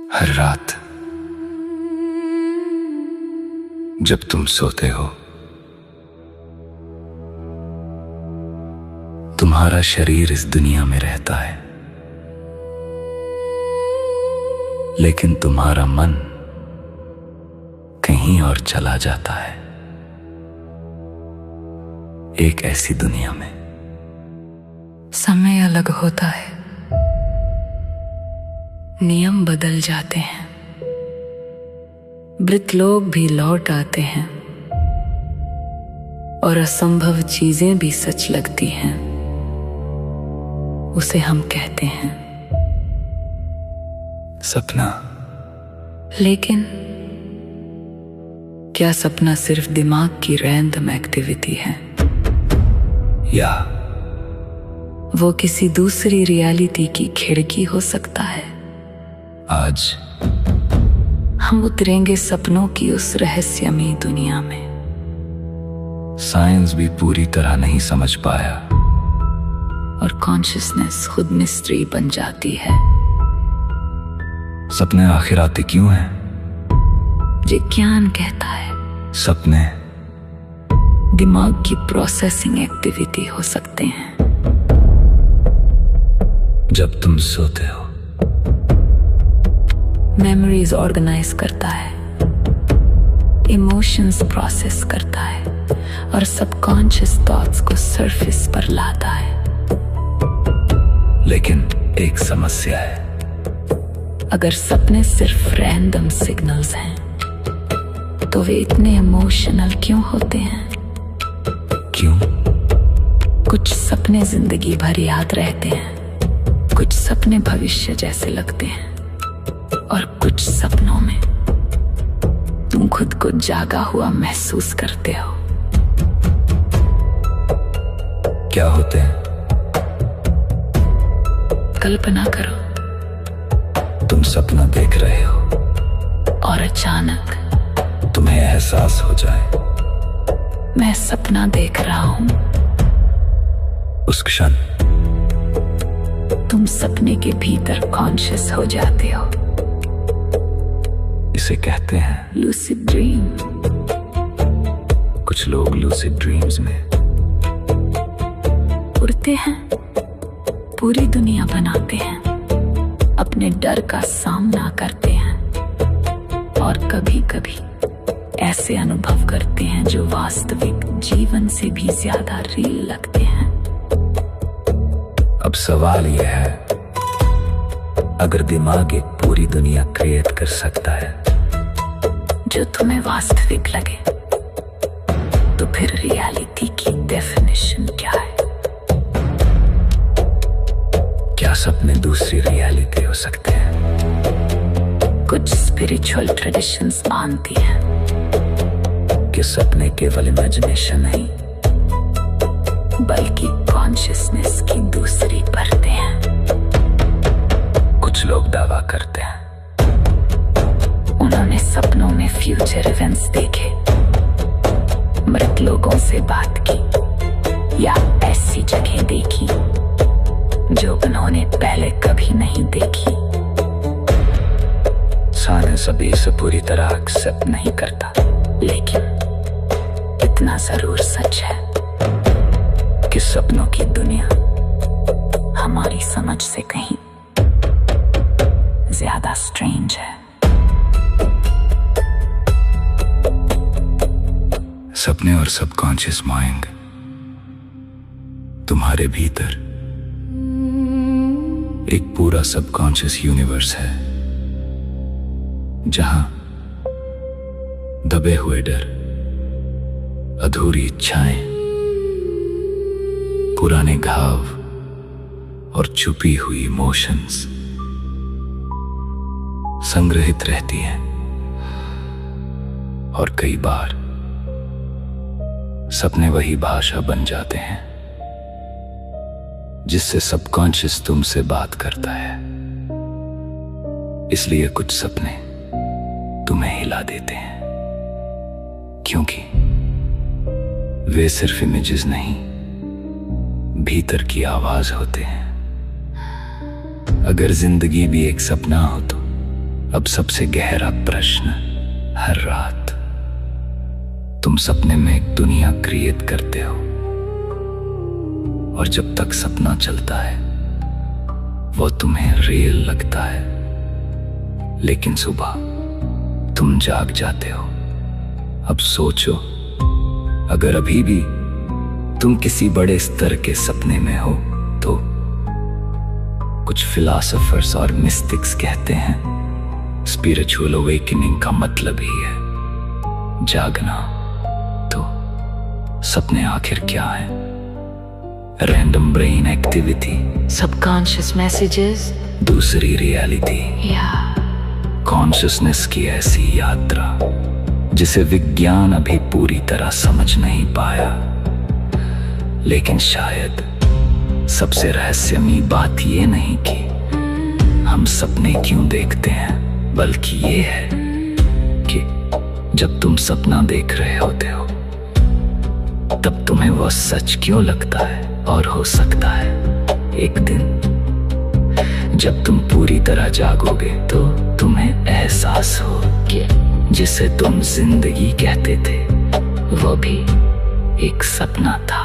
हर रात जब तुम सोते हो, तुम्हारा शरीर इस दुनिया में रहता है, लेकिन तुम्हारा मन कहीं और चला जाता है। एक ऐसी दुनिया में समय अलग होता है, नियम बदल जाते हैं, मृत लोग भी लौट आते हैं और असंभव चीजें भी सच लगती हैं। उसे हम कहते हैं सपना। लेकिन क्या सपना सिर्फ दिमाग की रैंडम एक्टिविटी है, या वो किसी दूसरी रियलिटी की खिड़की हो सकता है? आज हम उतरेंगे सपनों की उस रहस्यमयी दुनिया में। साइंस भी पूरी तरह नहीं समझ पाया और कॉन्शियसनेस खुद मिस्ट्री बन जाती है। सपने आखिर आते क्यों हैं? विज्ञान कहता है सपने दिमाग की प्रोसेसिंग एक्टिविटी हो सकते हैं। जब तुम सोते हो, मेमोरीज ऑर्गेनाइज करता है, इमोशंस प्रोसेस करता है और सबकॉन्शियस थॉट्स को सरफेस पर लाता है। लेकिन एक समस्या है। अगर सपने सिर्फ रैंडम सिग्नल्स हैं, तो वे इतने इमोशनल क्यों होते हैं? क्यों? कुछ सपने जिंदगी भर याद रहते हैं, कुछ सपने भविष्य जैसे लगते हैं और कुछ सपनों में तुम खुद को जागा हुआ महसूस करते हो। क्या होते हैं? कल्पना करो, तुम सपना देख रहे हो और अचानक तुम्हें एहसास हो जाए मैं सपना देख रहा हूं। उस क्षण तुम सपने के भीतर कॉन्शियस हो जाते हो। इसे कहते हैं लूसिड ड्रीम। कुछ लोग लूसिड ड्रीम्स में उड़ते हैं, पूरी दुनिया बनाते हैं, अपने डर का सामना करते हैं और कभी कभी ऐसे अनुभव करते हैं जो वास्तविक जीवन से भी ज्यादा रियल लगते हैं। अब सवाल यह है, अगर दिमाग एक पूरी दुनिया क्रिएट कर सकता है जो तुम्हें वास्तविक लगे, तो फिर रियलिटी की डेफिनेशन क्या है? क्या सपने दूसरी रियलिटी हो सकते हैं? कुछ स्पिरिचुअल ट्रेडिशंस मानती हैं कि सपने केवल इमेजिनेशन नहीं, बल्कि कॉन्शियसनेस की दूसरी परतें हैं। कुछ लोग दावा करते हैं उन्होंने सपनों में फ्यूचर इवेंट्स देखे, मृत लोगों से बात की या ऐसी जगह देखी जो उन्होंने पहले कभी नहीं देखी। साइंस सभी से पूरी तरह एक्सेप्ट नहीं करता, लेकिन इतना जरूर सच है कि सपनों की दुनिया हमारी समझ से कहीं ज्यादा स्ट्रेंज है। सपने और सबकॉन्शियस माइंड तुम्हारे भीतर एक पूरा सबकॉन्शियस यूनिवर्स है, जहां दबे हुए डर, अधूरी इच्छाएं, पुराने घाव और छुपी हुई इमोशंस संग्रहित रहती हैं। और कई बार सपने वही भाषा बन जाते हैं जिससे सबकॉन्शियस तुमसे बात करता है। इसलिए कुछ सपने तुम्हें हिला देते हैं, क्योंकि वे सिर्फ इमेजेस नहीं, भीतर की आवाज होते हैं। अगर जिंदगी भी एक सपना हो तो अब सबसे गहरा प्रश्न, हर रात तुम सपने में एक दुनिया क्रिएट करते हो, और जब तक सपना चलता है वो तुम्हें रियल लगता है, लेकिन सुबह तुम जाग जाते हो। अब सोचो, अगर अभी भी तुम किसी बड़े स्तर के सपने में हो तो कुछ फिलोसोफर्स और मिस्टिक्स कहते हैं स्पिरिचुअल अवेकनिंग का मतलब ही है जागना। तो सपने आखिर क्या है? Random brain activity, subconscious messages, दूसरी रियलिटी, या कॉन्शियसनेस की ऐसी यात्रा जिसे विज्ञान अभी पूरी तरह समझ नहीं पाया। लेकिन शायद सबसे रहस्यमयी बात ये नहीं कि हम सपने क्यों देखते हैं, बल्कि ये है कि जब तुम सपना देख रहे होते हो तब तुम्हें वो सच क्यों लगता है। और हो सकता है एक दिन जब तुम पूरी तरह जागोगे तो तुम्हें एहसास हो कि जिसे तुम जिंदगी कहते थे वो भी एक सपना था।